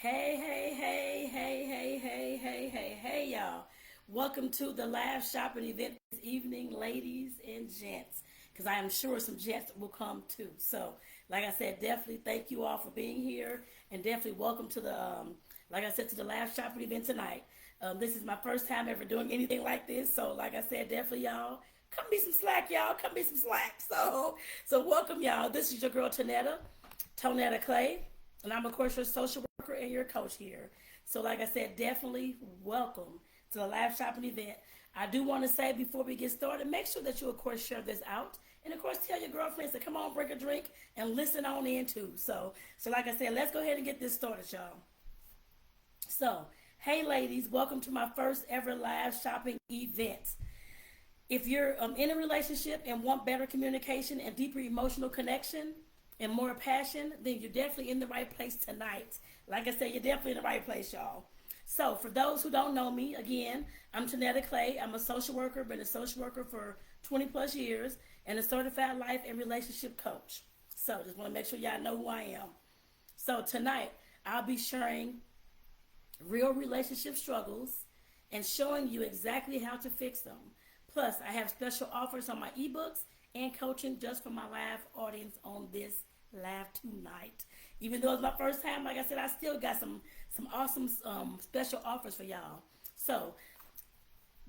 Hey, hey, hey, hey, hey, hey, hey, hey, hey, y'all. Welcome to the live shopping event this evening, ladies and gents, because I am sure some gents will come too. So, like I said, definitely thank you all for being here, and definitely welcome to like I said, to the live shopping event tonight. This is my first time ever doing anything like this, so like I said, definitely y'all, come be some slack, y'all. Come be some slack. So welcome, y'all. This is your girl Tonetta Clay. And I'm, of course, your social worker and your coach here. So, like I said, definitely welcome to the live shopping event. I do want to say before we get started, make sure that you, of course, share this out. And, of course, tell your girlfriends to come on, bring a drink, and listen on in, too. So like I said, let's go ahead and get this started, y'all. So, hey, ladies, welcome to my first ever live shopping event. If you're in a relationship and want better communication and deeper emotional connection and more passion, then you're definitely in the right place tonight. Like I said, you're definitely in the right place, y'all. So, for those who don't know me, again, I'm Tonetta Clay. I'm a social worker, been a social worker for 20 plus years, and a certified life and relationship coach. So, just want to make sure y'all know who I am. So, tonight, I'll be sharing real relationship struggles and showing you exactly how to fix them. Plus, I have special offers on my eBooks and coaching just for my live audience on this live tonight. Even though it's my first time, like I said, I still got some awesome special offers for y'all. So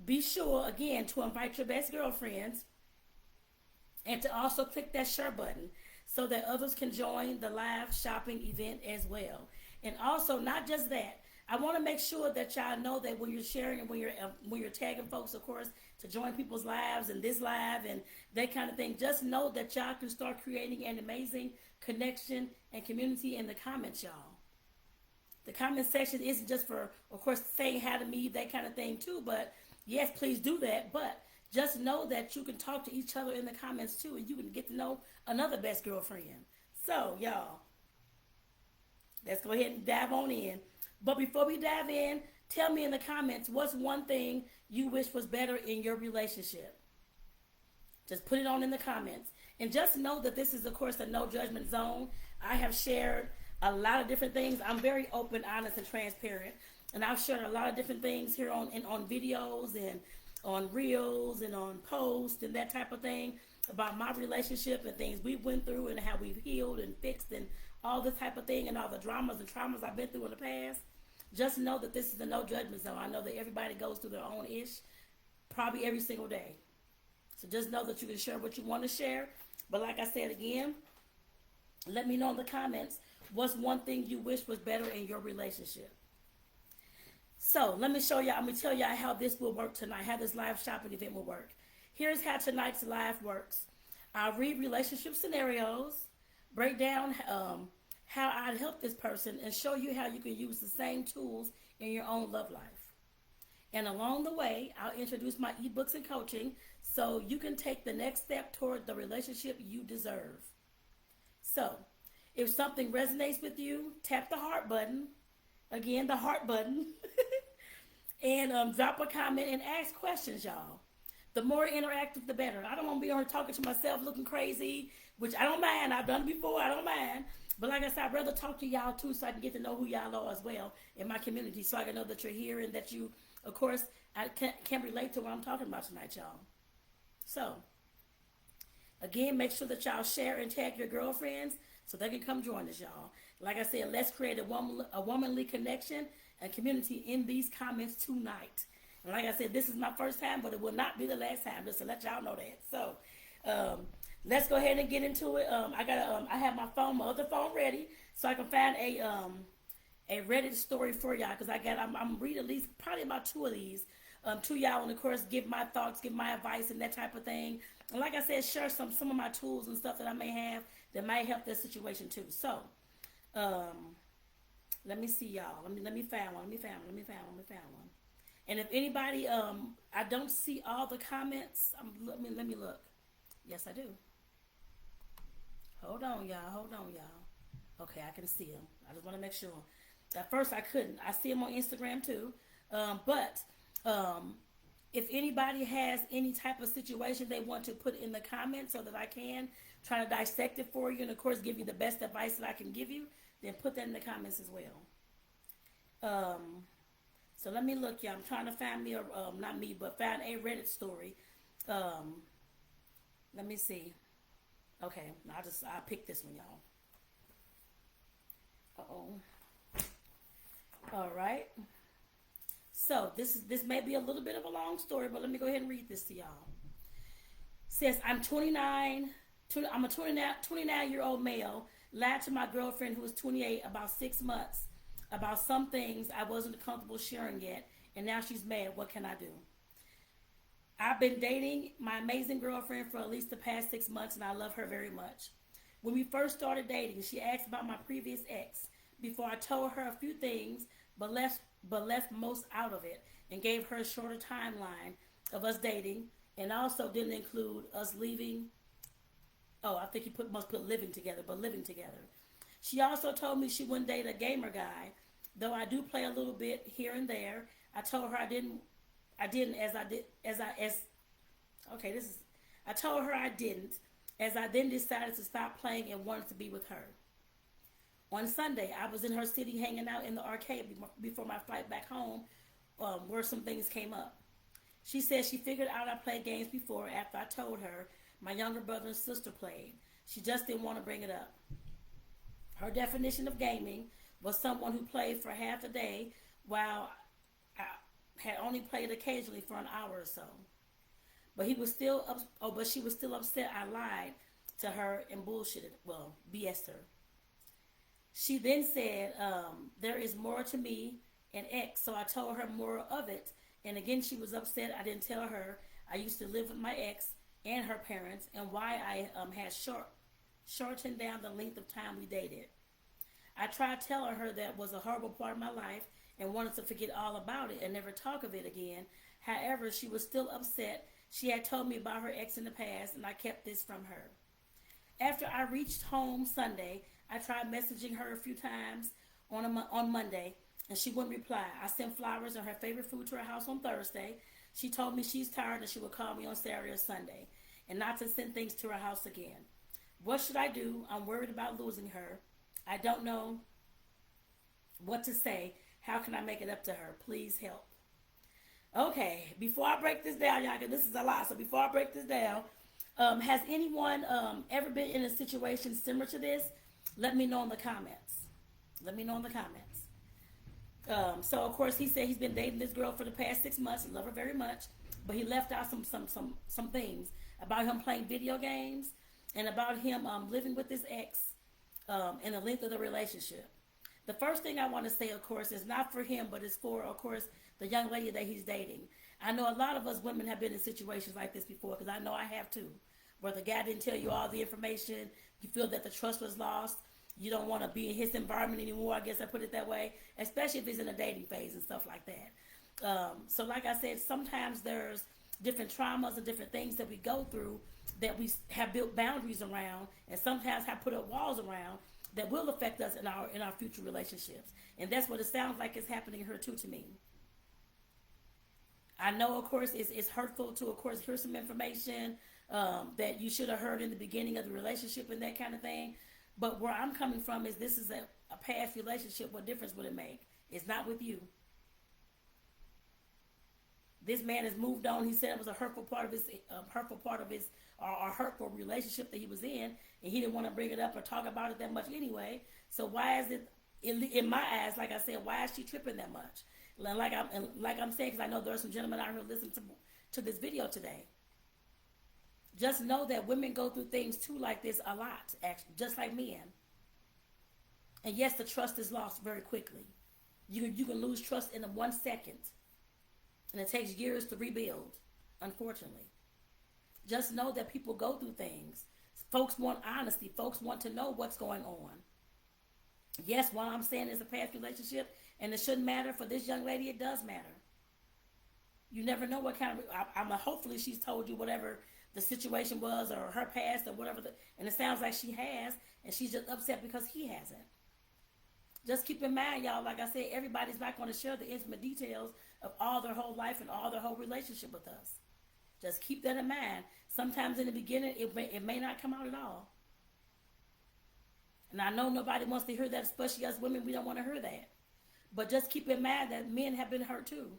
be sure again to invite your best girlfriends and to also click that share button so that others can join the live shopping event as well. And also, not just that, I want to make sure that y'all know that when you're sharing and when you're tagging folks, of course, to join people's lives and this live and that kind of thing, just know that y'all can start creating an amazing connection and community in the comments, y'all. The comment section isn't just for, of course, saying hi to me, that kind of thing too. But yes, please do that. But just know that you can talk to each other in the comments too, and you can get to know another best girlfriend. So, y'all, let's go ahead and dive on in. But before we dive in, tell me in the comments what's one thing you wish was better in your relationship. Just put it on in the comments. And just know that this is, of course, a no judgment zone. I have shared a lot of different things. I'm very open, honest, and transparent. And I've shared a lot of different things here on videos and on reels and on posts and that type of thing about my relationship and things we went through and how we've healed and fixed and all this type of thing and all the dramas and traumas I've been through in the past. Just know that this is a no judgment zone. I know that everybody goes through their own ish probably every single day. So just know that you can share what you want to share. But like I said again, let me know in the comments what's one thing you wish was better in your relationship. So let me show y'all, I'm going to tell y'all how this will work tonight, how this live shopping event will work. Here's how tonight's live works. I'll read relationship scenarios, break down how I'd help this person, and show you how you can use the same tools in your own love life. And along the way, I'll introduce my ebooks and coaching so you can take the next step toward the relationship you deserve. So, if something resonates with you, tap the heart button. Again, the heart button. And drop a comment and ask questions, y'all. The more interactive, the better. I don't want to be on here talking to myself looking crazy, which I don't mind. I've done it before. I don't mind. But like I said, I'd rather talk to y'all too so I can get to know who y'all are as well in my community so I can know that you're here and that you, of course, I can relate to what I'm talking about tonight, y'all. So, again, make sure that y'all share and tag your girlfriends so they can come join us, y'all. Like I said, let's create a womanly connection and community in these comments tonight. And like I said, this is my first time, but it will not be the last time, just to let y'all know that. So, let's go ahead and get into it. I have my other phone ready, so I can find a Reddit story for y'all because I'm reading at least probably about two of these to y'all, and of course give my thoughts, give my advice, and that type of thing. And like I said, share some of my tools and stuff that I may have that might help this situation too. So, let me see y'all. Let me find one. Let me find one. And if anybody, I don't see all the comments. Let me look. Yes, I do. Hold on, y'all. Okay, I can see them. I just want to make sure. At first, I couldn't. I see them on Instagram too. But if anybody has any type of situation they want to put in the comments so that I can try to dissect it for you and, of course, give you the best advice that I can give you, then put that in the comments as well. Um, so let me look, y'all. I'm trying to find me a, not me, but find a Reddit story. Um, let me see. Okay, I'll pick this one, y'all. Uh-oh. All right. So this may be a little bit of a long story, but let me go ahead and read this to y'all. Says I'm 29. I'm a 29-year-old male. Lied to my girlfriend who was 28 about 6 months about some things I wasn't comfortable sharing yet, and now she's mad. What can I do? I've been dating my amazing girlfriend for at least the past 6 months, and I love her very much. When we first started dating, she asked about my previous ex. Before I told her a few things, but left most out of it, and gave her a shorter timeline of us dating, and also didn't include us leaving. Oh, I think must put living together, but living together. She also told me she wouldn't date a gamer guy, though I do play a little bit here and there. I told her I didn't as I did as okay, this is I told her I didn't, as I then decided to stop playing and wanted to be with her. On Sunday, I was in her city hanging out in the arcade before my flight back home, where some things came up. She said she figured out I played games before after I told her my younger brother and sister played. She just didn't want to bring it up. Her definition of gaming was someone who played for half a day while I had only played occasionally for an hour or so. But she was still upset I lied to her and bullshitted, well, BS'd her. She then said, there is more to me and X, so I told her more of it. And again, she was upset I didn't tell her I used to live with my ex and her parents, and why I had shortened down the length of time we dated. I tried telling her that was a horrible part of my life and wanted to forget all about it and never talk of it again. However, she was still upset. She had told me about her ex in the past, and I kept this from her. After I reached home Sunday, I tried messaging her a few times on Monday, and she wouldn't reply. I sent flowers and her favorite food to her house on Thursday. She told me she's tired and she would call me on Saturday or Sunday, and not to send things to her house again. What should I do? I'm worried about losing her. I don't know what to say. How can I make it up to her? Please help. Okay, before I break this down, y'all, because this is a lot. So before I break this down, has anyone ever been in a situation similar to this? Let me know in the comments. Let me know in the comments. So of course he said he's been dating this girl for the past 6 months and love her very much, but he left out some things about him playing video games and about him living with his ex and the length of the relationship. The first thing I want to say, of course, is not for him, but it's for, of course, the young lady that he's dating. I know a lot of us women have been in situations like this before, because I know I have too, where the guy didn't tell you all the information, you feel that the trust was lost, you don't want to be in his environment anymore, I guess I put it that way, especially if he's in a dating phase and stuff like that. So like I said, sometimes there's different traumas and different things that we go through that we have built boundaries around, and sometimes have put up walls around that will affect us in our future relationships. And that's what it sounds like is happening here too to me. I know, of course, it's hurtful to, of course, hear some information that you should have heard in the beginning of the relationship and that kind of thing. But where I'm coming from is this is a past relationship. What difference would it make? It's not with you. This man has moved on. He said it was a hurtful part of his or hurtful relationship that he was in, and he didn't want to bring it up or talk about it that much anyway. So why is it, in my eyes, like I said, why is she tripping that much? Like I'm saying, because I know there are some gentlemen out here listening to this video today. Just know that women go through things too like this a lot, actually, just like men. And yes, the trust is lost very quickly. You can lose trust in 1 second, and it takes years to rebuild, unfortunately. Just know that people go through things. Folks want honesty. Folks want to know what's going on. Yes, what I'm saying is a past relationship, and it shouldn't matter. For this young lady, it does matter. You never know what kind of, hopefully she's told you whatever the situation was, or her past, or whatever, and it sounds like she has, and she's just upset because he hasn't. Just keep in mind, y'all, like I said, everybody's not going to share the intimate details of all their whole life and all their whole relationship with us. Just keep that in mind. Sometimes in the beginning, it may not come out at all. And I know nobody wants to hear that, especially us women. We don't want to hear that. But just keep in mind that men have been hurt too.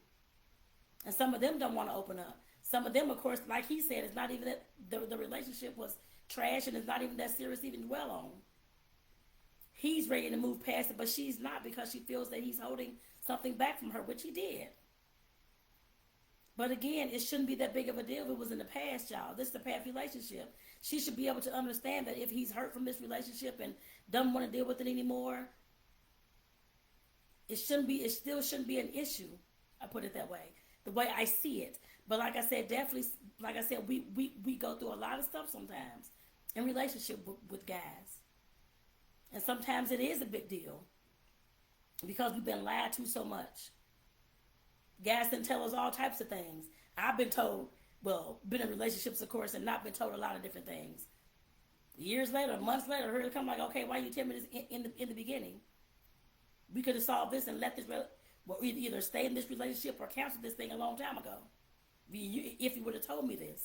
And some of them don't want to open up. Some of them, of course, like he said, it's not even that the relationship was trash and it's not even that serious to even dwell on. He's ready to move past it, but she's not because she feels that he's holding something back from her, which he did. But again, it shouldn't be that big of a deal if it was in the past, y'all. This is the past relationship. She should be able to understand that if he's hurt from this relationship and doesn't want to deal with it anymore, it still shouldn't be an issue. I put it that way, the way I see it. But like I said, definitely, like I said, we go through a lot of stuff sometimes in relationship with guys. And sometimes it is a big deal because we've been lied to so much. Guys can tell us all types of things. I've been told, well, been in relationships, of course, and not been told a lot of different things. Years later, months later, I heard it come like, okay, why you tell me this in the beginning? We could have solved this and let this, well, either stay in this relationship or cancel this thing a long time ago. If you would have told me this.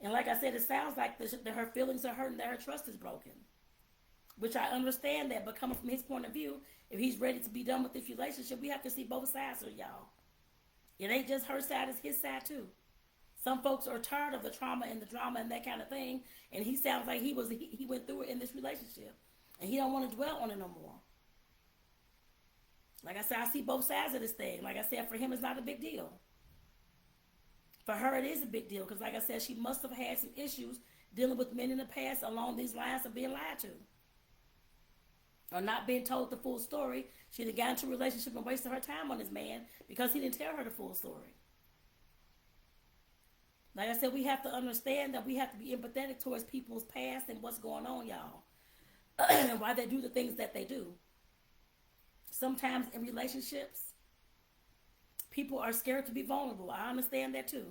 And like I said, it sounds like that her feelings are hurt and that her trust is broken. Which I understand that, but coming from his point of view, if he's ready to be done with this relationship, we have to see both sides of y'all. It ain't just her side, it's his side too. Some folks are tired of the trauma and the drama and that kind of thing, and he sounds like he went through it in this relationship, and he don't want to dwell on it no more. Like I said, I see both sides of this thing. Like I said, for him, it's not a big deal. For her, it is a big deal because, like I said, she must have had some issues dealing with men in the past along these lines of being lied to. Or not being told the full story. She'd have gotten into a relationship and wasted her time on this man because he didn't tell her the full story. Like I said, we have to understand that we have to be empathetic towards people's past and what's going on, y'all. And why they do the things that they do. Sometimes in relationships, people are scared to be vulnerable. I understand that too.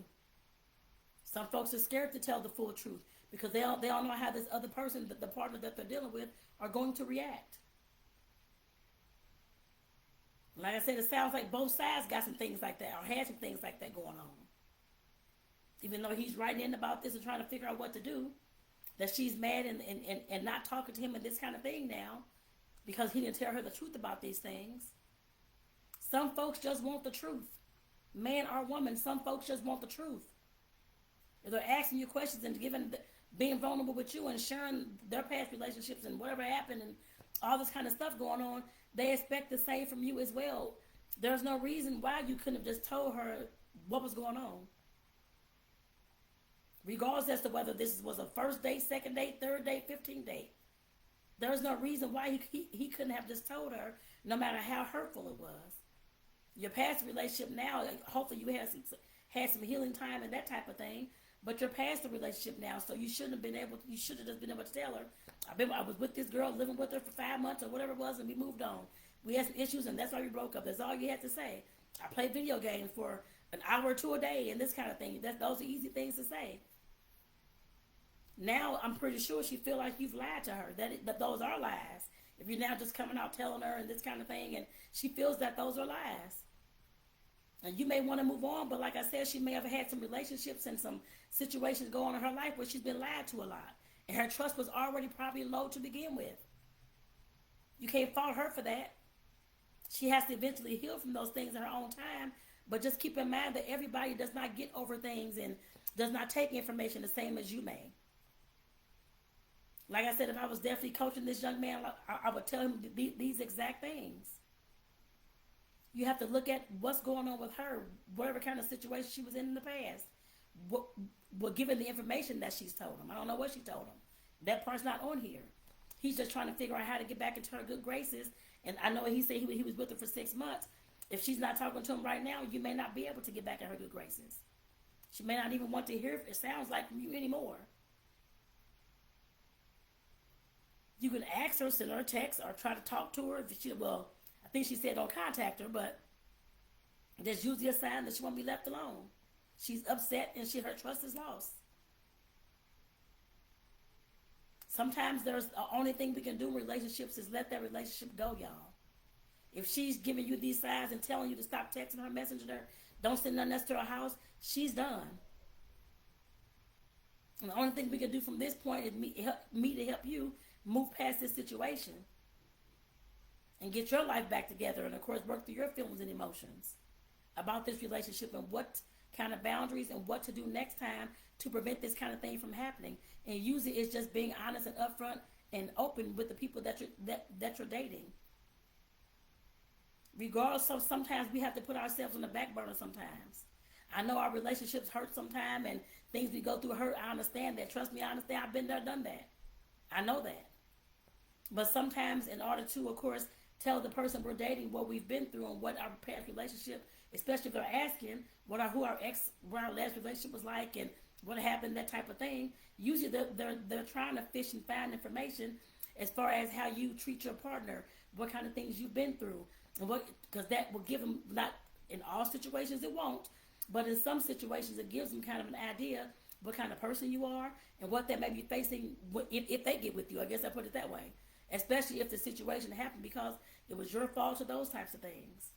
Some folks are scared to tell the full truth because they don't know how this other person, the partner that they're dealing with, are going to react. Like I said, it sounds like both sides got some things like that or had some things like that going on. Even though he's writing in about this and trying to figure out what to do, that she's mad and not talking to him and this kind of thing now because he didn't tell her the truth about these things. Some folks just want the truth. Man or woman, some folks just want the truth. If they're asking you questions and being vulnerable with you and sharing their past relationships and whatever happened and all this kind of stuff going on, they expect the same from you as well. There's no reason why you couldn't have just told her what was going on. Regardless as to whether this was a first date, second date, third date, 15th date. There's no reason why he couldn't have just told her, no matter how hurtful it was. Your past relationship now, hopefully you had some healing time and that type of thing, but you're past the relationship now, so you should have just been able to tell her, I was with this girl, living with her for 5 months or whatever it was, and we moved on. We had some issues, and that's why we broke up. That's all you had to say. I played video games for an hour or two a day and this kind of thing. Those are easy things to say. Now, I'm pretty sure she feel like you've lied to her, that those are lies. If you're now just coming out telling her and this kind of thing, and she feels that those are lies. And you may want to move on, but like I said, she may have had some relationships and some situations go on in her life where she's been lied to a lot. And her trust was already probably low to begin with. You can't fault her for that. She has to eventually heal from those things in her own time. But just keep in mind that everybody does not get over things and does not take information the same as you may. Like I said, if I was definitely coaching this young man, I would tell him these exact things. You have to look at what's going on with her, whatever kind of situation she was in the past. Given the information that she's told him. I don't know what she told him. That part's not on here. He's just trying to figure out how to get back into her good graces. And I know he said he was with her for 6 months. If she's not talking to him right now, you may not be able to get back in her good graces. She may not even want to hear it sounds like from you anymore. You can ask her, send her a text, or try to talk to her. I think she said don't contact her, but that's usually a sign that she won't be left alone. She's upset and her trust is lost. Sometimes the only thing we can do in relationships is let that relationship go, y'all. If she's giving you these signs and telling you to stop texting her, messaging her, don't send nothing else to her house, she's done. And the only thing we can do from this point is me to help you move past this situation. and get your life back together, and of course work through your feelings and emotions about this relationship and what kind of boundaries and what to do next time to prevent this kind of thing from happening. And usually it's just being honest and upfront and open with the people that you're dating. Regardless of, sometimes we have to put ourselves on the back burner sometimes. I know our relationships hurt sometimes and things we go through hurt. I understand that. Trust me, I understand. I've been there, done that. I know that. But sometimes in order to, of course, tell the person we're dating what we've been through and what our past relationship, especially if they're asking what our last relationship was like and what happened, that type of thing. Usually they're trying to fish and find information as far as how you treat your partner, what kind of things you've been through, and because that will give them, not in all situations it won't, but in some situations it gives them kind of an idea what kind of person you are and what they may be facing if they get with you. I guess I put it that way. Especially if the situation happened because it was your fault or those types of things.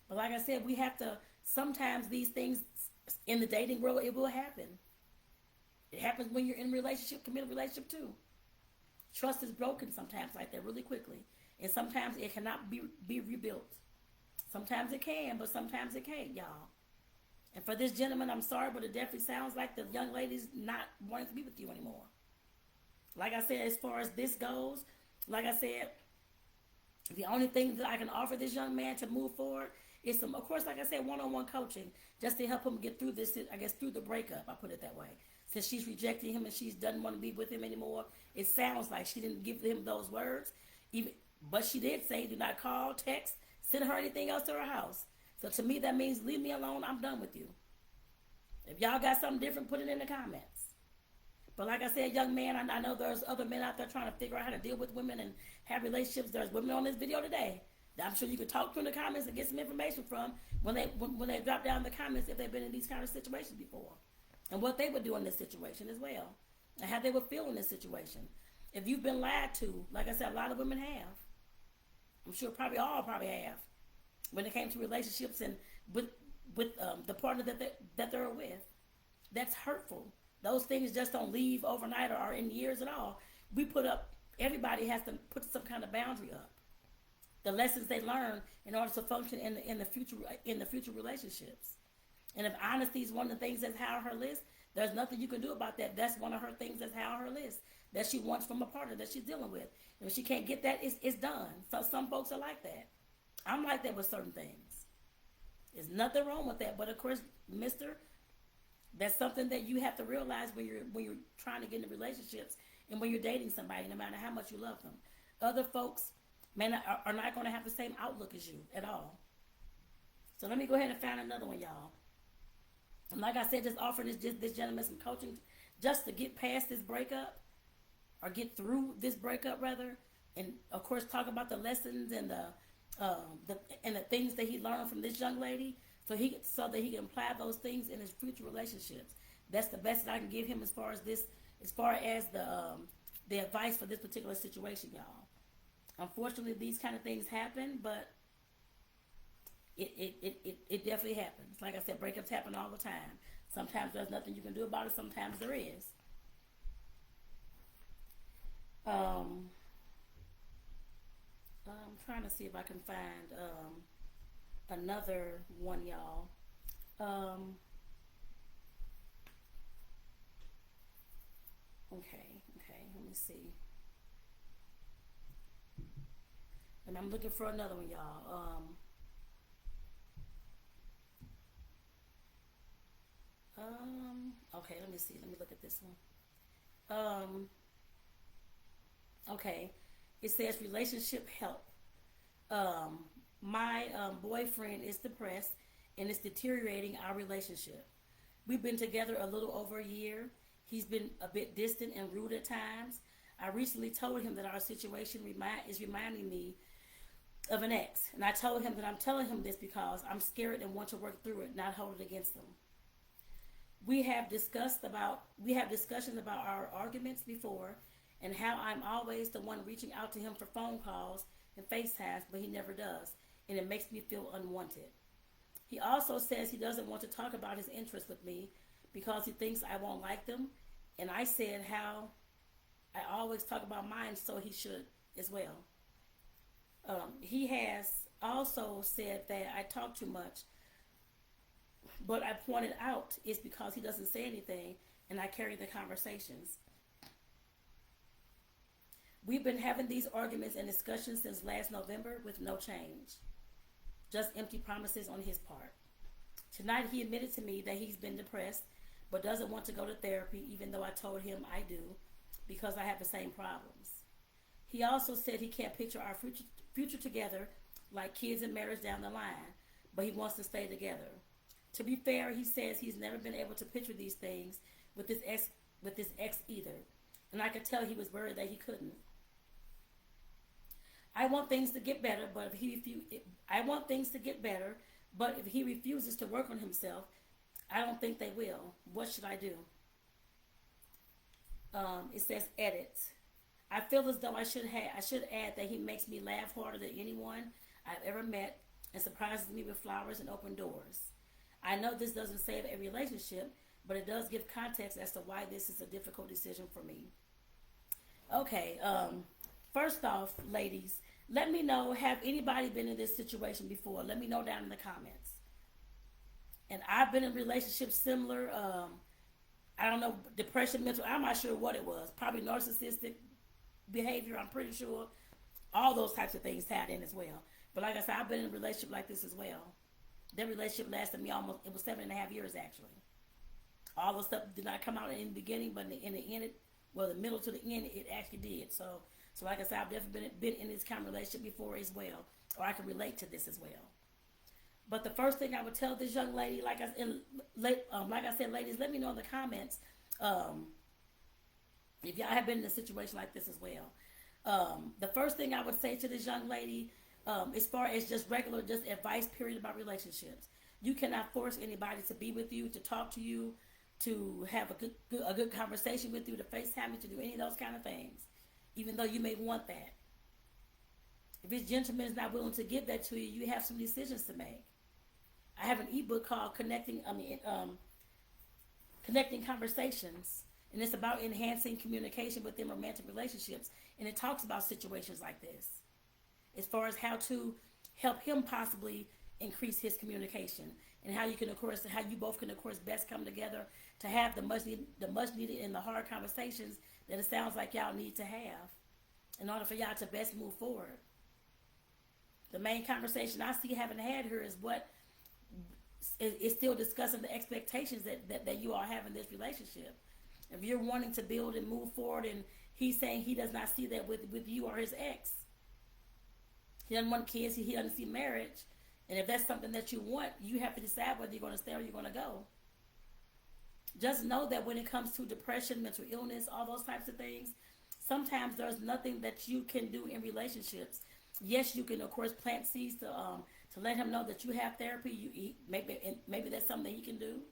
But like I said, we have to, sometimes these things in the dating world, it will happen. It happens when you're in a relationship, committed relationship too. Trust is broken sometimes like that really quickly. And sometimes it cannot be rebuilt. Sometimes it can, but sometimes it can't, y'all. And for this gentleman, I'm sorry, but it definitely sounds like the young lady's not wanting to be with you anymore. Like I said, as far as this goes, like I said, the only thing that I can offer this young man to move forward is some, of course, like I said, one-on-one coaching, just to help him get through this, I guess, through the breakup, I put it that way. Since she's rejecting him and she doesn't want to be with him anymore, it sounds like she didn't give him those words, but she did say, do not call, text, send her anything else to her house. So to me, that means leave me alone, I'm done with you. If y'all got something different, put it in the comments. But like I said, young man, I know there's other men out there trying to figure out how to deal with women and have relationships. There's women on this video today that I'm sure you could talk to in the comments and get some information from when they drop down in the comments if they've been in these kind of situations before. And what they would do in this situation as well. And how they would feel in this situation. If you've been lied to, like I said, a lot of women have. I'm sure probably all have. When it came to relationships and with the partner that they're with. That's hurtful. Those things just don't leave overnight or in years at all. Everybody has to put some kind of boundary up. The lessons they learn in order to function in the future relationships. And if honesty is one of the things that's high on her list, there's nothing you can do about that. That's one of her things that's high on her list that she wants from a partner that she's dealing with. And if she can't get that, it's done. So some folks are like that. I'm like that with certain things. There's nothing wrong with that. But of course, mister, that's something that you have to realize when you're trying to get into relationships and when you're dating somebody, no matter how much you love them. Other folks are not going to have the same outlook as you at all. So let me go ahead and find another one, y'all. And like I said, just offering this gentleman some coaching just to get past this breakup or get through this breakup rather, and of course talk about the lessons and the things that he learned from this young lady, so that he can apply those things in his future relationships. That's the best that I can give him as far as the advice for this particular situation, y'all. Unfortunately, these kind of things happen, but it definitely happens. Like I said, breakups happen all the time. Sometimes there's nothing you can do about it. Sometimes there is. I'm trying to see if I can find another one, y'all. Okay, let me see. And I'm looking for another one, y'all. Okay, let me see. Let me look at this one. Okay. It says relationship help. My boyfriend is depressed and it's deteriorating our relationship. We've been together a little over a year. He's been a bit distant and rude at times. I recently told him that our situation is reminding me of an ex. And I told him that I'm telling him this because I'm scared and want to work through it, not hold it against him. We have discussions about our arguments before and how I'm always the one reaching out to him for phone calls and FaceTimes, but he never does, and it makes me feel unwanted. He also says he doesn't want to talk about his interests with me because he thinks I won't like them, and I said how I always talk about mine, so he should as well. He has also said that I talk too much, but I pointed out it's because he doesn't say anything and I carry the conversations. We've been having these arguments and discussions since last November with no change, just empty promises on his part. Tonight he admitted to me that he's been depressed but doesn't want to go to therapy even though I told him I do because I have the same problems. He also said he can't picture our future together like kids and marriage down the line, but he wants to stay together. To be fair, he says he's never been able to picture these things with his ex either, and I could tell he was worried that he couldn't. I want things to get better, but I want things to get better, but if he refuses to work on himself, I don't think they will. What should I do? It says edit. I feel as though I should add that he makes me laugh harder than anyone I've ever met and surprises me with flowers and open doors. I know this doesn't save a relationship, but it does give context as to why this is a difficult decision for me. Okay, first off, ladies, let me know, have anybody been in this situation before? Let me know down in the comments. And I've been in relationships similar, I don't know, depression, mental, I'm not sure what it was. Probably narcissistic behavior, I'm pretty sure. All those types of things tied in as well. But like I said, I've been in a relationship like this as well. That relationship lasted me it was 7.5 years actually. All the stuff did not come out in the beginning, but in the end, the middle to the end, it actually did. So like I said, I've definitely been in this kind of relationship before as well, or I can relate to this as well. But the first thing I would tell this young lady, like I said, ladies, let me know in the comments if y'all have been in a situation like this as well. The first thing I would say to this young lady, as far as just advice period about relationships, you cannot force anybody to be with you, to talk to you, to have a good conversation with you, to FaceTime you, to do any of those kind of things, even though you may want that. If this gentleman is not willing to give that to you, you have some decisions to make. I have an ebook called Connecting Conversations, and it's about enhancing communication within romantic relationships, and it talks about situations like this, as far as how to help him possibly increase his communication, and how you both can, of course, best come together to have the much needed and the hard conversations that it sounds like y'all need to have in order for y'all to best move forward. The main conversation I see having had here is what is still discussing the expectations that you all have in this relationship. If you're wanting to build and move forward, and he's saying he does not see that with you or his ex, he doesn't want kids, he doesn't see marriage, and if that's something that you want, you have to decide whether you're going to stay or you're going to go. Just know that when it comes to depression, mental illness, all those types of things, sometimes there's nothing that you can do in relationships. Yes, you can, of course, plant seeds to let him know that you have therapy. Maybe that's something that he can do.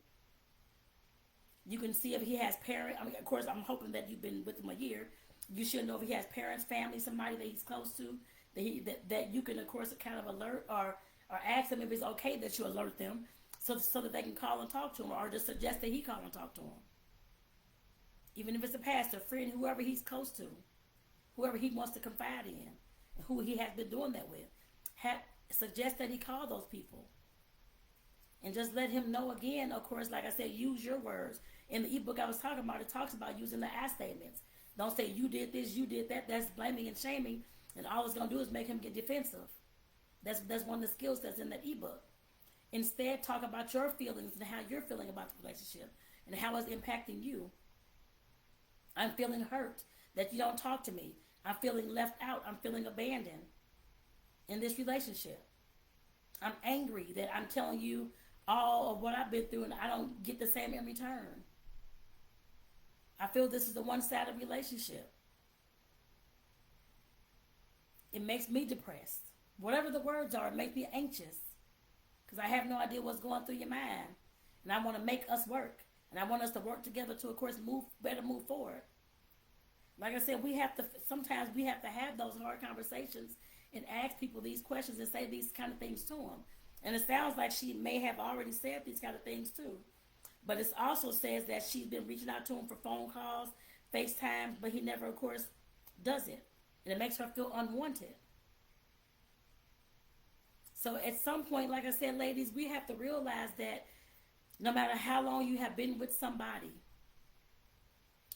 You can see if he has parents. I mean, of course, I'm hoping that you've been with him a year. You should know if he has parents, family, somebody that he's close to, that you can, of course, kind of alert or ask him if it's okay that you alert them, so that they can call and talk to him, or just suggest that he call and talk to him. Even if it's a pastor, friend, whoever he's close to, whoever he wants to confide in, and who he has been doing that with, suggest that he call those people. And just let him know again, of course, like I said, use your words. In the ebook I was talking about, it talks about using the I statements. Don't say you did this, you did that. That's blaming and shaming, and all it's going to do is make him get defensive. That's one of the skills that's in that ebook. Instead, talk about your feelings and how you're feeling about the relationship and how it's impacting you. I'm feeling hurt that you don't talk to me. I'm feeling left out. I'm feeling abandoned in this relationship. I'm angry that I'm telling you all of what I've been through and I don't get the same in return. I feel this is a one-sided relationship. It makes me depressed. Whatever the words are, it makes me anxious because I have no idea what's going through your mind. And I want to make us work. And I want us to work together to, of course, move forward. Like I said, sometimes we have to have those hard conversations and ask people these questions and say these kind of things to them. And it sounds like she may have already said these kind of things too. But it also says that she's been reaching out to him for phone calls, FaceTime, but he never, of course, does it. And it makes her feel unwanted. So at some point, like I said, ladies, we have to realize that no matter how long you have been with somebody,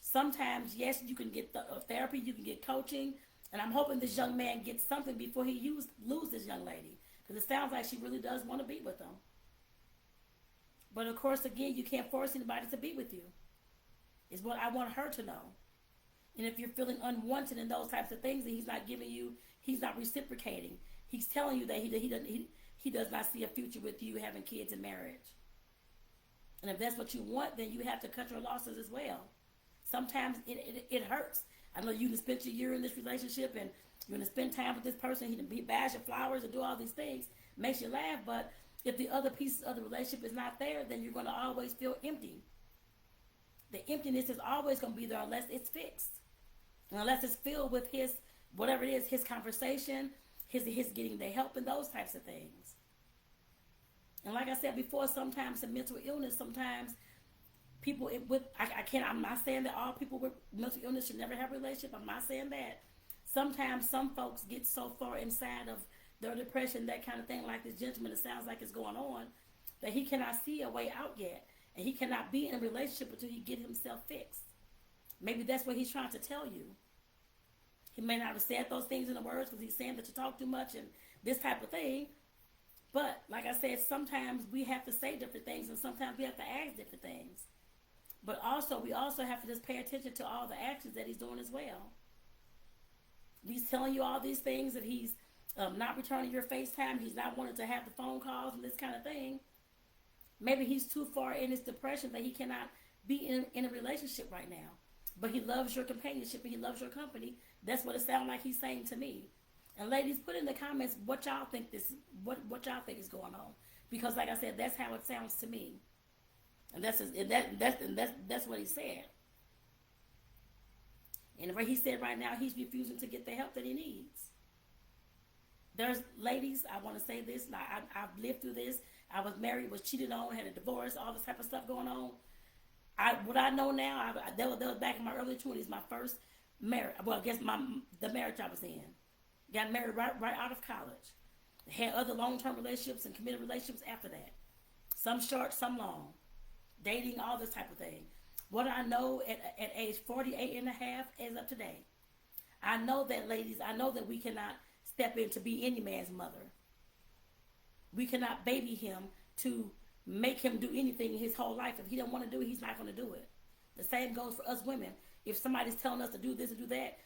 sometimes, yes, you can get therapy, you can get coaching, and I'm hoping this young man gets something before he lose this young lady, because it sounds like she really does want to be with him. But of course, again, you can't force anybody to be with you. Is what I want her to know. And if you're feeling unwanted in those types of things, and he's not giving you, he's not reciprocating. He's telling you that he does not see a future with you having kids and marriage. And if that's what you want, then you have to cut your losses as well. Sometimes it hurts. I know you can spend your year in this relationship and you're going to spend time with this person. He buys your flowers and do all these things. Makes you laugh. But if the other pieces of the relationship is not there, then you're going to always feel empty. The emptiness is always going to be there unless it's fixed. And unless it's filled with his, whatever it is, his conversation, his getting the help and those types of things. And like I said before, sometimes the mental illness, sometimes people I'm not saying that all people with mental illness should never have a relationship. I'm not saying that. Sometimes some folks get so far inside of their depression, that kind of thing, like this gentleman, it sounds like it's going on, that he cannot see a way out yet. And he cannot be in a relationship until he get himself fixed. Maybe that's what he's trying to tell you. He may not have said those things in the words because he's saying that you talk too much and this type of thing. But like I said, sometimes we have to say different things and sometimes we have to ask different things. But also, we also have to just pay attention to all the actions that he's doing as well. He's telling you all these things, that he's not returning your FaceTime. He's not wanting to have the phone calls and this kind of thing. Maybe he's too far in his depression that he cannot be in a relationship right now. But he loves your companionship and he loves your company. That's what it sounds like he's saying to me. And ladies, put in the comments what y'all think what y'all think is going on. Because like I said, that's how it sounds to me. And that's what he said. And what he said right now, he's refusing to get the help that he needs. There's ladies, I want to say this, I've lived through this. I was married, was cheated on, had a divorce, all this type of stuff going on. What I know now, that was back in my early 20s, my first marriage. Well, I guess the marriage I was in. Got married right out of college. Had other long-term relationships and committed relationships after that. Some short, some long. Dating, all this type of thing. What I know at age 48 and a half as of today, I know that, ladies, I know that we cannot step in to be any man's mother. We cannot baby him to make him do anything in his whole life. If he don't want to do it, he's not going to do it. The same goes for us women. If somebody's telling us to do this or do that,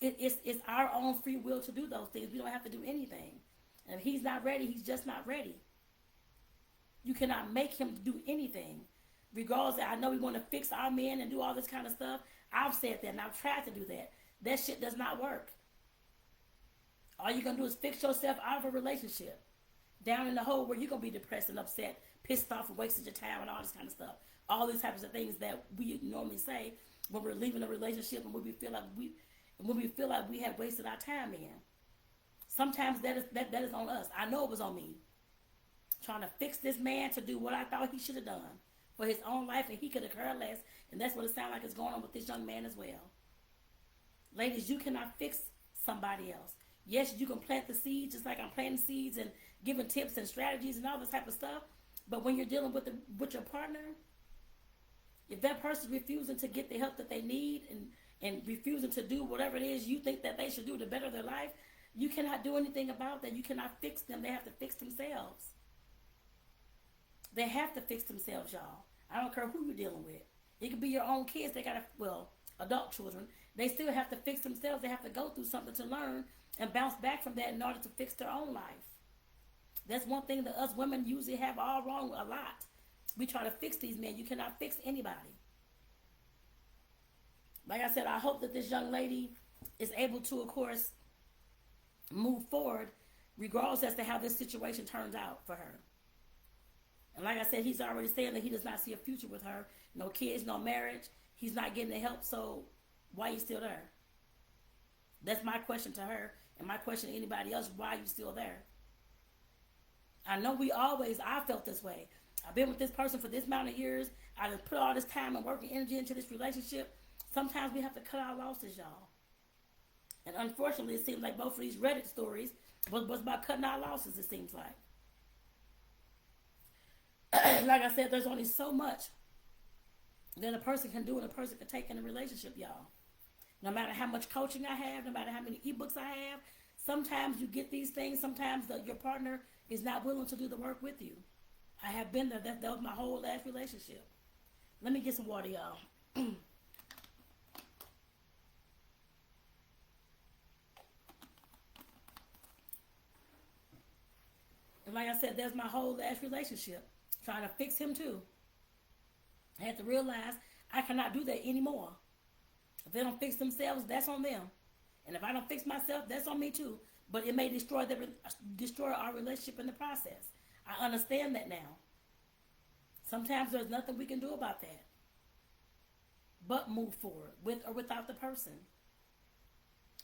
it's our own free will to do those things. We don't have to do anything. And if he's not ready, he's just not ready. You cannot make him do anything. Regardless, I know we want to fix our men and do all this kind of stuff. I've said that and I've tried to do that. That shit does not work. All you're going to do is fix yourself out of a relationship. Down in the hole where you're going to be depressed and upset, pissed off and wasted your time and all this kind of stuff. All these types of things that we normally say when we're leaving a relationship and when we feel like we have wasted our time in. Sometimes that is on us. I know it was on me. Trying to fix this man to do what I thought he should have done for his own life, and he could have cared less. And that's what it sounds like is going on with this young man as well. Ladies, you cannot fix somebody else. Yes, you can plant the seeds, just like I'm planting seeds and giving tips and strategies and all this type of stuff. But when you're dealing with your partner, if that person's refusing to get the help that they need and refusing to do whatever it is you think that they should do to better their life, you cannot do anything about that. You cannot fix them. They have to fix themselves. They have to fix themselves, y'all. I don't care who you're dealing with. It could be your own kids. They got adult children. They still have to fix themselves. They have to go through something to learn and bounce back from that in order to fix their own life. That's one thing that us women usually have all wrong a lot. We try to fix these men. You cannot fix anybody. Like I said, I hope that this young lady is able to, of course, move forward regardless as to how this situation turns out for her. And like I said, he's already saying that he does not see a future with her. No kids, no marriage. He's not getting the help, so why are you still there? That's my question to her, and my question to anybody else, why are you still there? I know I felt this way. I've been with this person for this amount of years. I just put all this time and work and energy into this relationship. Sometimes we have to cut our losses, y'all. And unfortunately, it seems like both of these Reddit stories was about cutting our losses, it seems like. Like I said, there's only so much that a person can do and a person can take in a relationship, y'all. No matter how much coaching I have, no matter how many ebooks I have, sometimes you get these things. Sometimes your partner is not willing to do the work with you. I have been there. That was my whole last relationship. Let me get some water, y'all. And like I said, that's my whole last relationship. Trying to fix him too. I had to realize I cannot do that anymore. If they don't fix themselves, that's on them. And if I don't fix myself, that's on me too. But it may destroy our relationship in the process. I understand that now. Sometimes there's nothing we can do about that. But move forward, with or without the person.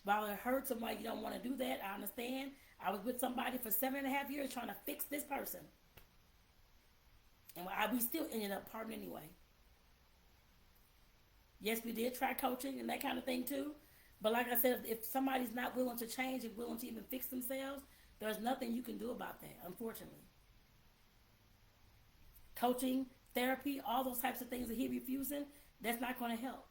While it hurts and why you don't want to do that, I understand. I was with somebody for 7.5 years trying to fix this person. And we still ended up parting anyway. Yes, we did try coaching and that kind of thing too. But like I said, if somebody's not willing to change and willing to even fix themselves, there's nothing you can do about that, unfortunately. Coaching, therapy, all those types of things that he's refusing, that's not going to help.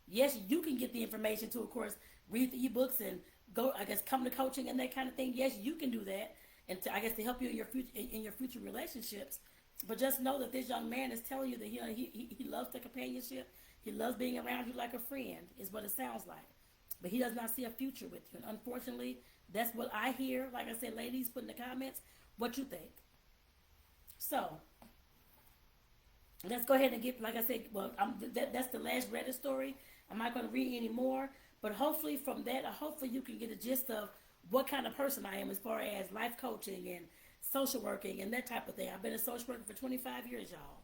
Yes, you can get the information to, of course, read the ebooks and go, I guess, come to coaching and that kind of thing. Yes, you can do that, and to help you in your future relationships. But just know that this young man is telling you that he loves the companionship. He loves being around you like a friend, is what it sounds like. But he does not see a future with you. And unfortunately, that's what I hear. Like I said, ladies, put in the comments what you think. So, let's go ahead and get, like I said, well, that's the last Reddit story. I'm not going to read any more. But hopefully from that, hopefully you can get a gist of what kind of person I am as far as life coaching and social working and that type of thing. I've been a social worker for 25 years, y'all.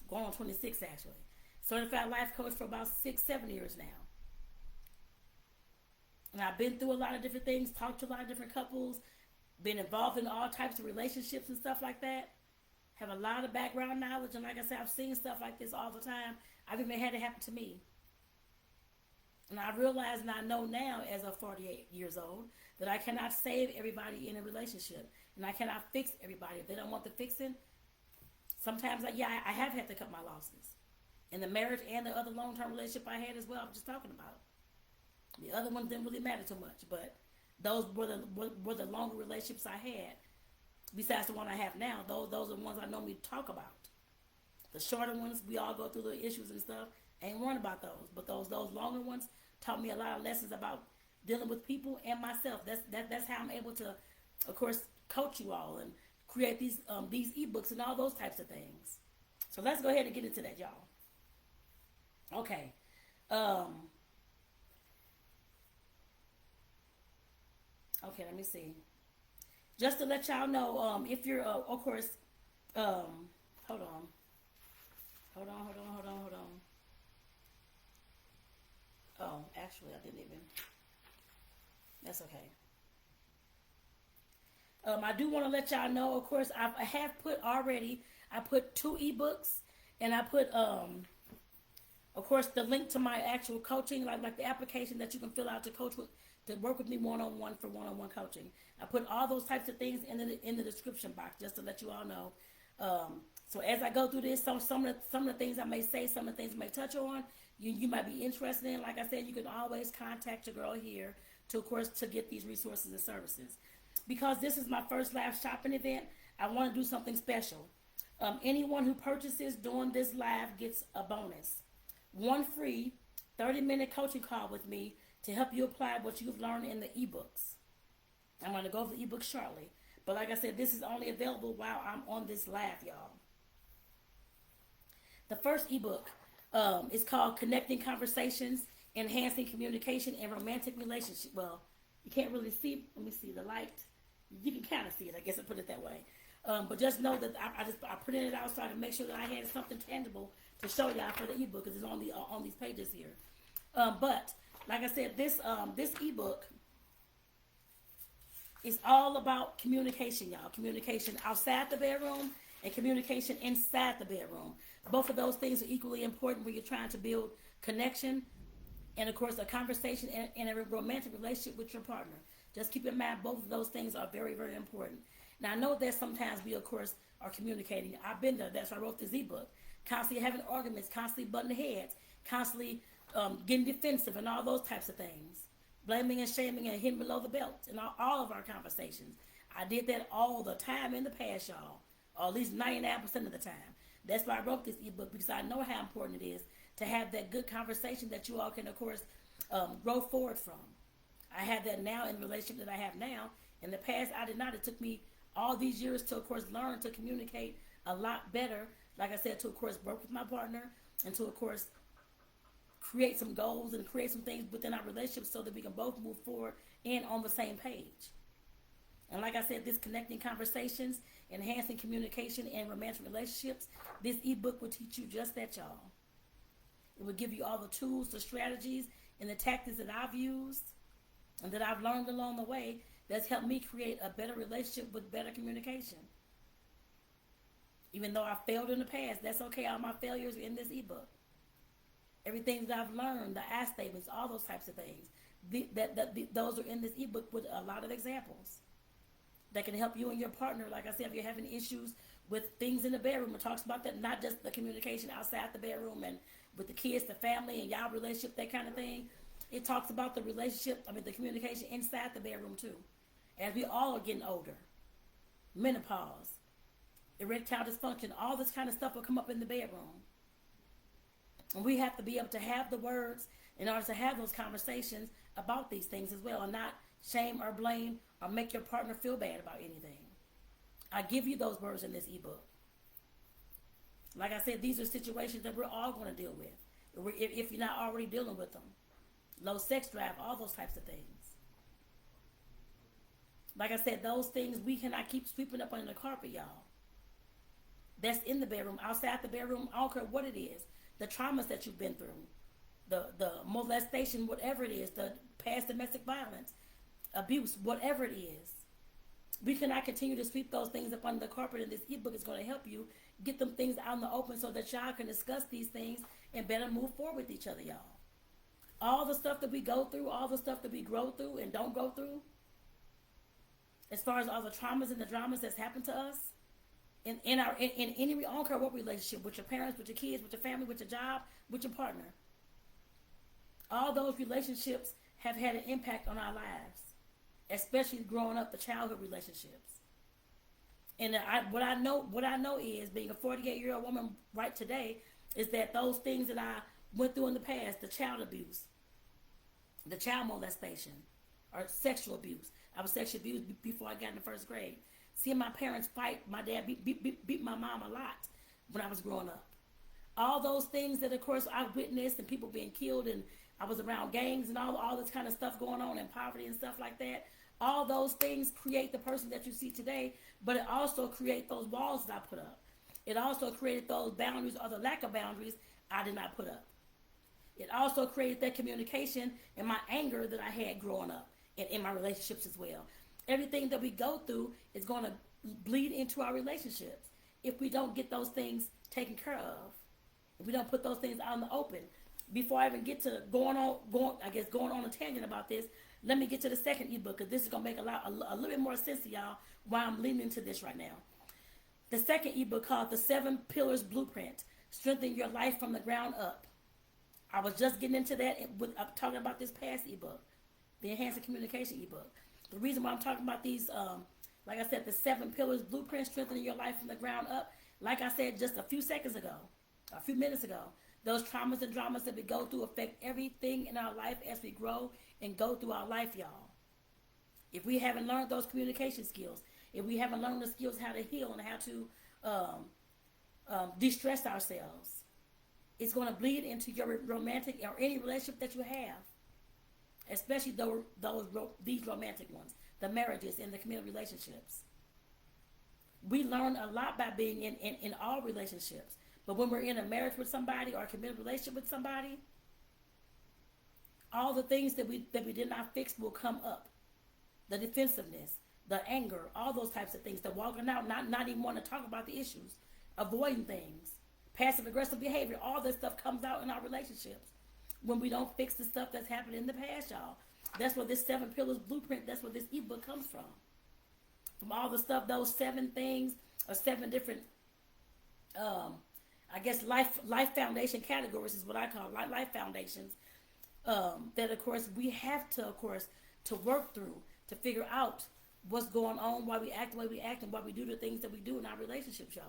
Going on 26, actually. Certified life coach for about 6-7 years now. And I've been through a lot of different things, talked to a lot of different couples, been involved in all types of relationships and stuff like that. Have a lot of background knowledge, and like I said, I've seen stuff like this all the time. I've even had it happen to me. And I realize and I know now, as of 48 years old, that I cannot save everybody in a relationship. And I cannot fix everybody. If they don't want the fixing, sometimes, I have had to cut my losses. In the marriage and the other long-term relationship I had as well, I'm just talking about. The other ones didn't really matter too much, but those were the longer relationships I had. Besides the one I have now, those are the ones I normally talk about. The shorter ones, we all go through the issues and stuff. Ain't worrying about those, but those longer ones taught me a lot of lessons about dealing with people and myself. That's how I'm able to, of course, coach you all and create these ebooks and all those types of things. So let's go ahead and get into that, y'all. Okay. Okay, let me see. Just to let y'all know, if you're, of course, hold on. Oh, actually, I didn't even. That's okay. I do want to let y'all know, of course, I have put already, I put 2 ebooks, and I put, of course, the link to my actual coaching, like the application that you can fill out to coach with, to work with me one-on-one for one-on-one coaching. I put all those types of things in the description box just to let you all know. So as I go through this, some of the things I may say, some of the things I may touch on, you might be interested in. Like I said, you can always contact your girl here to, of course, to get these resources and services. Because this is my first live shopping event, I want to do something special. Anyone who purchases during this live gets a bonus. One free 30-minute coaching call with me to help you apply what you've learned in the ebooks. I'm going to go over the ebooks shortly. But like I said, this is only available while I'm on this live, y'all. The first ebook is called Connecting Conversations, Enhancing Communication and Romantic Relationship. Well, you can't really see. Let me see the light. You can kind of see it, I guess I put it that way. But just know that I printed it out so I can make sure that I had something tangible to show y'all for the ebook, because it's on these pages here. But like I said, this ebook is all about communication, y'all. Communication outside the bedroom and communication inside the bedroom. Both of those things are equally important when you're trying to build connection and, of course, a conversation and a romantic relationship with your partner. Just keep in mind both of those things are very, very important. Now, I know that sometimes we, of course, are communicating. I've been there. That's why I wrote this ebook. Constantly having arguments, constantly butting heads, constantly getting defensive and all those types of things. Blaming and shaming and hitting below the belt in all of our conversations. I did that all the time in the past, y'all. Or at least 99% of the time. That's why I wrote this ebook, because I know how important it is to have that good conversation that you all can, of course, grow forward from. I have that now in the relationship that I have now. In the past, I did not. It took me all these years to, of course, learn to communicate a lot better. Like I said, to, of course, work with my partner and to, of course, create some goals and create some things within our relationship so that we can both move forward and on the same page. And like I said, this connecting conversations, enhancing communication and romantic relationships, this ebook will teach you just that, y'all. It will give you all the tools, the strategies, and the tactics that I've used and that I've learned along the way that's helped me create a better relationship with better communication. Even though I failed in the past, that's okay. All my failures are in this ebook. Everything that I've learned, the I statements, all those types of things, those are in this ebook with a lot of examples that can help you and your partner. Like I said, if you're having issues with things in the bedroom, it talks about that, not just the communication outside the bedroom and with the kids, the family, and y'all relationship, that kind of thing. It talks about the relationship, the communication inside the bedroom too. As we all are getting older, menopause, erectile dysfunction, all this kind of stuff will come up in the bedroom. And we have to be able to have the words in order to have those conversations about these things as well, and not shame or blame or make your partner feel bad about anything. I give you those words in this ebook. Like I said, these are situations that we're all going to deal with, if you're not already dealing with them. Low sex drive, all those types of things. Like I said, those things we cannot keep sweeping up under the carpet, y'all. That's in the bedroom, outside the bedroom, I don't care what it is. The traumas that you've been through, the molestation, whatever it is, the past domestic violence, abuse, whatever it is. We cannot continue to sweep those things up under the carpet, and this ebook is going to help you get them things out in the open so that y'all can discuss these things and better move forward with each other, y'all. All the stuff that we go through, all the stuff that we grow through and don't go through, as far as all the traumas and the dramas that's happened to us, in any, I don't care what relationship, with your parents, with your kids, with your family, with your job, with your partner. All those relationships have had an impact on our lives, especially growing up, the childhood relationships. And what I know is, being a 48-year-old woman right today, is that those things that I went through in the past, the child abuse, the child molestation, or sexual abuse. I was sexually abused before I got in the first grade. Seeing my parents fight, my dad beat my mom a lot when I was growing up. All those things that, of course, I witnessed, and people being killed, and I was around gangs and all this kind of stuff going on, and poverty and stuff like that. All those things create the person that you see today, but it also creates those walls that I put up. It also created those boundaries, or the lack of boundaries, I did not put up. It also created that communication and my anger that I had growing up and in my relationships as well. Everything that we go through is going to bleed into our relationships if we don't get those things taken care of. If we don't put those things out in the open. Before I even get to going on a tangent about this, let me get to the second ebook, because this is going to make a little bit more sense to y'all why I'm leaning into this right now. The second ebook, called The 7 Pillars Blueprint, Strengthen Your Life from the Ground Up. I was just getting into that with talking about this past ebook, the Enhancing Communication ebook. The reason why I'm talking about these, like I said, the 7 Pillars Blueprint, Strengthening Your Life from the Ground Up, like I said just a few minutes ago, those traumas and dramas that we go through affect everything in our life as we grow and go through our life, y'all. If we haven't learned those communication skills, if we haven't learned the skills how to heal and how to de-stress ourselves, it's going to bleed into your romantic or any relationship that you have, especially these romantic ones, the marriages and the committed relationships. We learn a lot by being in all relationships. But when we're in a marriage with somebody or a committed relationship with somebody, all the things that we did not fix will come up. The defensiveness, the anger, all those types of things. The walking out, not even wanting to talk about the issues, avoiding things, passive aggressive behavior, all this stuff comes out in our relationships when we don't fix the stuff that's happened in the past, y'all. That's where this 7 Pillars Blueprint, that's where this ebook comes from from all the stuff, those 7 things or 7 different, I guess life foundation categories is what I call life foundations. That of course we have to, of course, to work through to figure out what's going on, why we act the way we act, and why we do the things that we do in our relationships, y'all.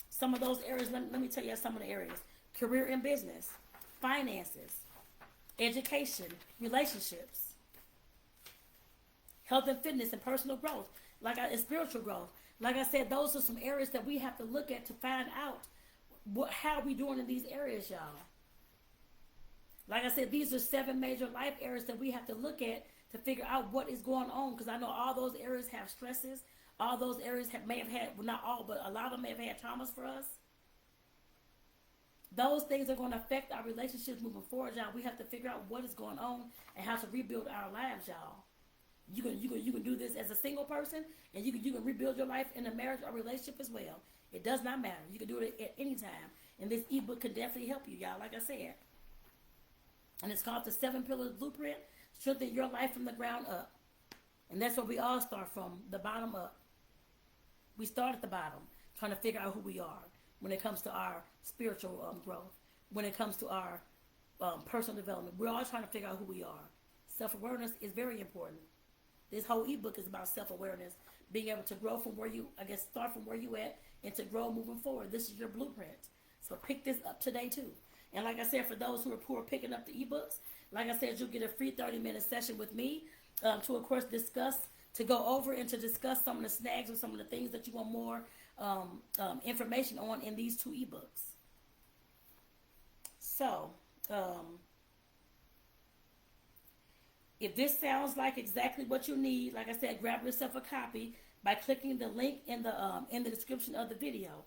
Some of those areas, let me tell you some of the areas: career and business, finances, education, relationships, health and fitness, and personal growth, and spiritual growth. Like I said, those are some areas that we have to look at to find out how we doing in these areas, y'all. Like I said, these are 7 major life areas that we have to look at to figure out what is going on, because I know all those areas have stresses. All those areas may have had, well, not all, but a lot of them may have had traumas for us. Those things are going to affect our relationships moving forward, y'all. We have to figure out what is going on and how to rebuild our lives, y'all. You can do this as a single person, and you can rebuild your life in a marriage or relationship as well. It does not matter. You can do it at any time, and this ebook can definitely help you, y'all. Like I said, and it's called the 7 Pillars Blueprint: Strengthen Your Life from the Ground Up. And that's where we all start from, the bottom up. We start at the bottom, trying to figure out who we are when it comes to our spiritual growth, when it comes to our personal development. We're all trying to figure out who we are. Self-awareness is very important. This whole ebook is about self-awareness, being able to grow from where you, start from where you at and to grow moving forward. This is your blueprint. So pick this up today too. And like I said, for those who are picking up the ebooks, like I said, you'll get a free 30-minute session with me to, of course, to go over and to discuss some of the snags or some of the things that you want more information on in these 2 ebooks. So, if this sounds like exactly what you need, like I said, grab yourself a copy by clicking the link in the description of the video,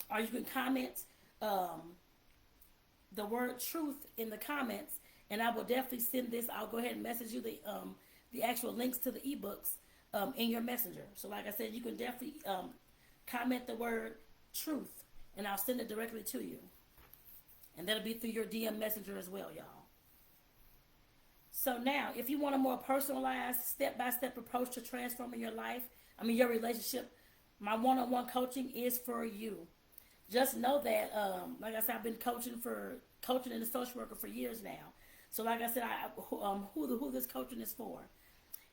or you can comment the word truth in the comments, and I will definitely send this. I'll go ahead and message you the actual links to the ebooks in your messenger. So like I said, you can definitely comment the word truth, and I'll send it directly to you, and that'll be through your DM messenger as well, y'all. So now, if you want a more personalized, step-by-step approach to transforming your life, your relationship, my one-on-one coaching is for you. Just know that, like I said, I've been coaching and a social worker for years now. So like I said, who this coaching is for.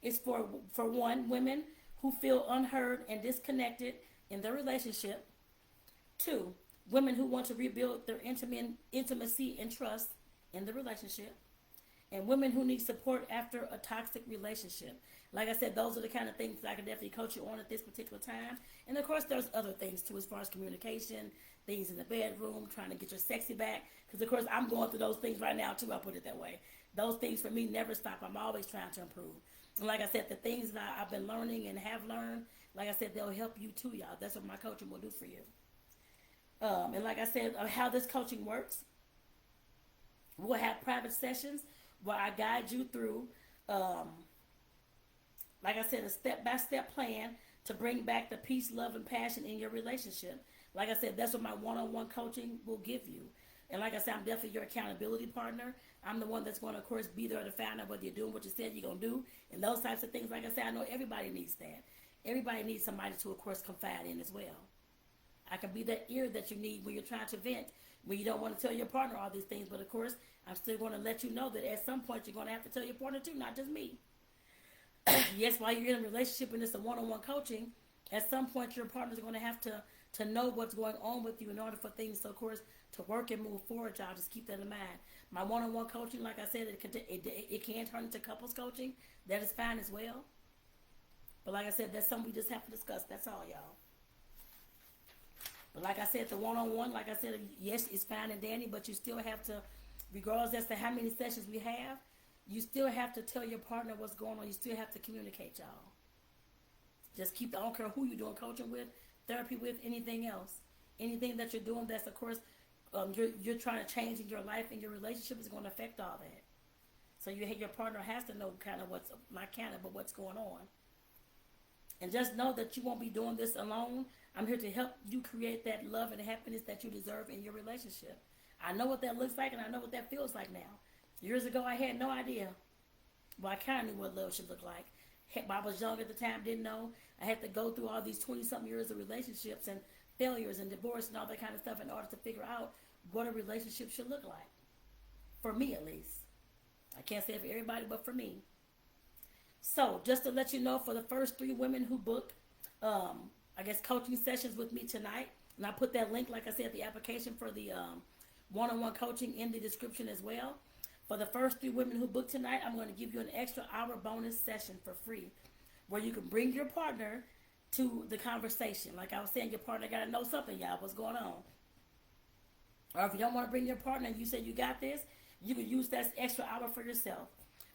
It's for one, women who feel unheard and disconnected in their relationship. 2, women who want to rebuild their intimacy and trust in the relationship. And women who need support after a toxic relationship. Like I said, those are the kind of things that I can definitely coach you on at this particular time. And of course, there's other things too, as far as communication, things in the bedroom, trying to get your sexy back. Because of course, I'm going through those things right now too, I'll put it that way. Those things for me never stop. I'm always trying to improve. And like I said, the things that I've been learning and have learned, like I said, they'll help you too, y'all. That's what my coaching will do for you. And like I said, how this coaching works, we'll have private sessions where I guide you through, like I said, a step-by-step plan to bring back the peace, love, and passion in your relationship. Like I said, that's what my one-on-one coaching will give you. And like I said, I'm definitely your accountability partner. I'm the one that's going to, of course, be there to find out whether you're doing what you said you're going to do. And those types of things, like I said, I know everybody needs that. Everybody needs somebody to, of course, confide in as well. I can be that ear that you need when you're trying to vent, when you don't want to tell your partner all these things. But, of course, I'm still going to let you know that at some point you're going to have to tell your partner too, not just me. Yes, while you're in a relationship and it's a one-on-one coaching, at some point your partner's going to have to know what's going on with you in order for things, so of course, to work and move forward, y'all. Just keep that in mind. My one-on-one coaching, like I said, it can turn into couples coaching. That is fine as well. But like I said, that's something we just have to discuss. That's all, y'all. But like I said, the one-on-one, like I said, yes, it's fine and dandy, but you still have to, regardless as to how many sessions we have, you still have to tell your partner what's going on. You still have to communicate, y'all. Just keep, I don't care who you're doing coaching with, therapy with, anything else. Anything that you're doing that's, of course, you're trying to change in your life and your relationship is going to affect all that. So your partner has to know kind of what's going on. And just know that you won't be doing this alone. I'm here to help you create that love and happiness that you deserve in your relationship. I know what that looks like and I know what that feels like now. Years ago, I had no idea. Well, I kind of knew what love should look like. I was young at the time, didn't know. I had to go through all these 20-something years of relationships and failures and divorce and all that kind of stuff in order to figure out what a relationship should look like. For me, at least. I can't say it for everybody, but for me. So, just to let you know, for the first 3 women who book, coaching sessions with me tonight, and I put that link, like I said, the application for the one-on-one coaching in the description as well. For the first 3 women who book tonight, I'm going to give you an extra hour bonus session for free, where you can bring your partner to the conversation. Like I was saying, your partner got to know something, y'all, what's going on. Or if you don't want to bring your partner and you say you got this, you can use that extra hour for yourself.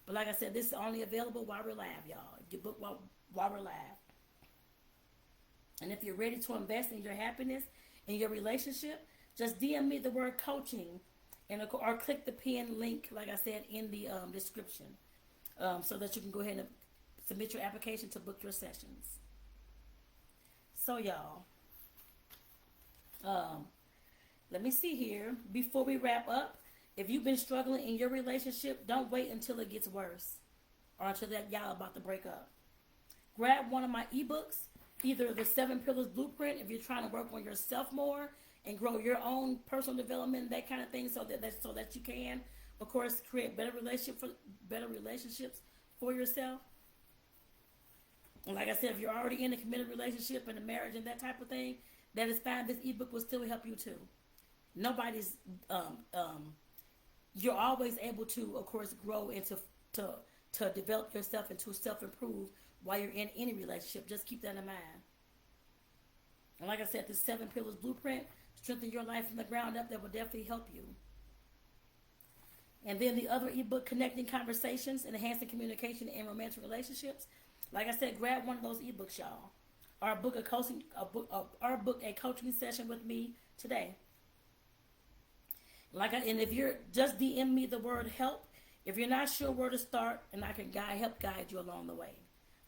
But like I said, this is only available while we're live, y'all. You book while we're live. And if you're ready to invest in your happiness, in your relationship, just DM me the word coaching, or click the pin link, like I said, in the description, so that you can go ahead and submit your application to book your sessions. So y'all, let me see here. Before we wrap up, if you've been struggling in your relationship, don't wait until it gets worse or until that y'all about to break up. Grab one of my eBooks, either the 7 Pillars Blueprint if you're trying to work on yourself more and grow your own personal development, that kind of thing, so that you can, of course, create better relationships for yourself. And like I said, if you're already in a committed relationship and a marriage and that type of thing, that is fine. This ebook will still help you too. Nobody's you're always able to, of course, grow and to develop yourself and to self-improve while you're in any relationship. Just keep that in mind. And like I said, the 7 Pillars Blueprint, strengthen your life from the ground up, that will definitely help you. And then the other ebook, Connecting Conversations, Enhancing Communication in Romantic Relationships. Like I said, grab one of those ebooks, y'all. Or book a coaching session with me today. And if you're just DM me the word help, if you're not sure where to start, and I can help guide you along the way.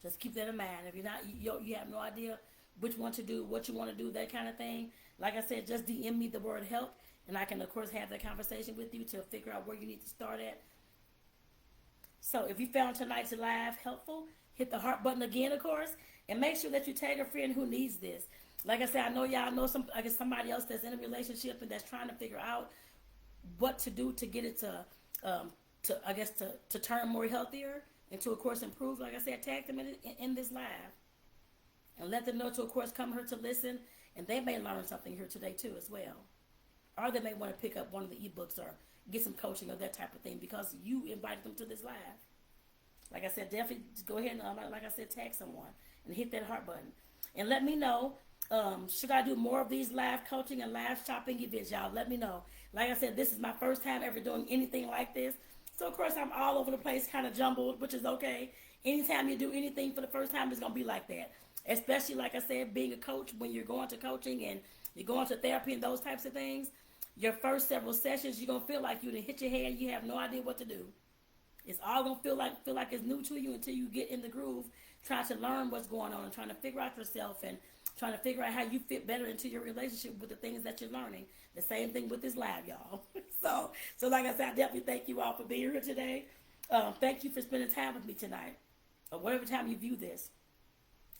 Just keep that in mind. If you're not, you have no idea which one to do, what you want to do, that kind of thing. Like I said, just DM me the word help, and I can, of course, have that conversation with you to figure out where you need to start at. So if you found tonight's live helpful, hit the heart button again, of course, and make sure that you tag a friend who needs this. Like I said, I know y'all know somebody else that's in a relationship and that's trying to figure out what to do to get it to turn more healthier and to, of course, improve. Like I said, tag them in this live. And let them know to, of course, come here to listen. And they may learn something here today, too, as well. Or they may want to pick up one of the ebooks or get some coaching or that type of thing because you invited them to this live. Like I said, definitely go ahead and, like I said, tag someone and hit that heart button. And let me know, should I do more of these live coaching and live shopping events, y'all? Let me know. Like I said, this is my first time ever doing anything like this. So, of course, I'm all over the place, kind of jumbled, which is okay. Anytime you do anything for the first time, it's going to be like that. Especially, like I said, being a coach, when you're going to coaching and you're going to therapy and those types of things, your first several sessions, you're going to feel like you done hit your head and you have no idea what to do. It's all going to feel like it's new to you until you get in the groove, trying to learn what's going on and trying to figure out yourself and trying to figure out how you fit better into your relationship with the things that you're learning. The same thing with this live, y'all. So like I said, I definitely thank you all for being here today. Thank you for spending time with me tonight, or whatever time you view this.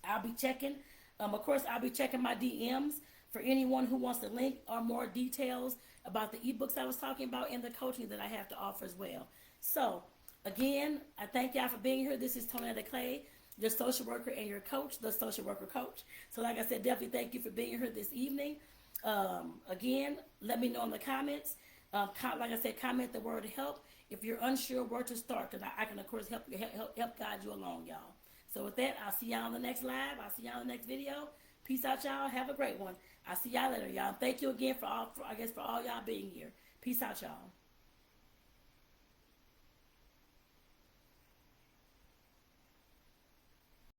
I'll be checking. Of course, I'll be checking my DMs for anyone who wants to link or more details about the ebooks I was talking about and the coaching that I have to offer as well. So, again, I thank y'all for being here. This is Tonetta Clay, your social worker and your coach, the social worker coach. So, like I said, definitely thank you for being here this evening. Again, let me know in the comments. Like I said, comment the word help if you're unsure where to start, because I can, of course, help guide you along, y'all. So with that, I'll see y'all on the next live. I'll see y'all in the next video. Peace out, y'all. Have a great one. I'll see y'all later, y'all. Thank you again for all y'all being here. Peace out, y'all.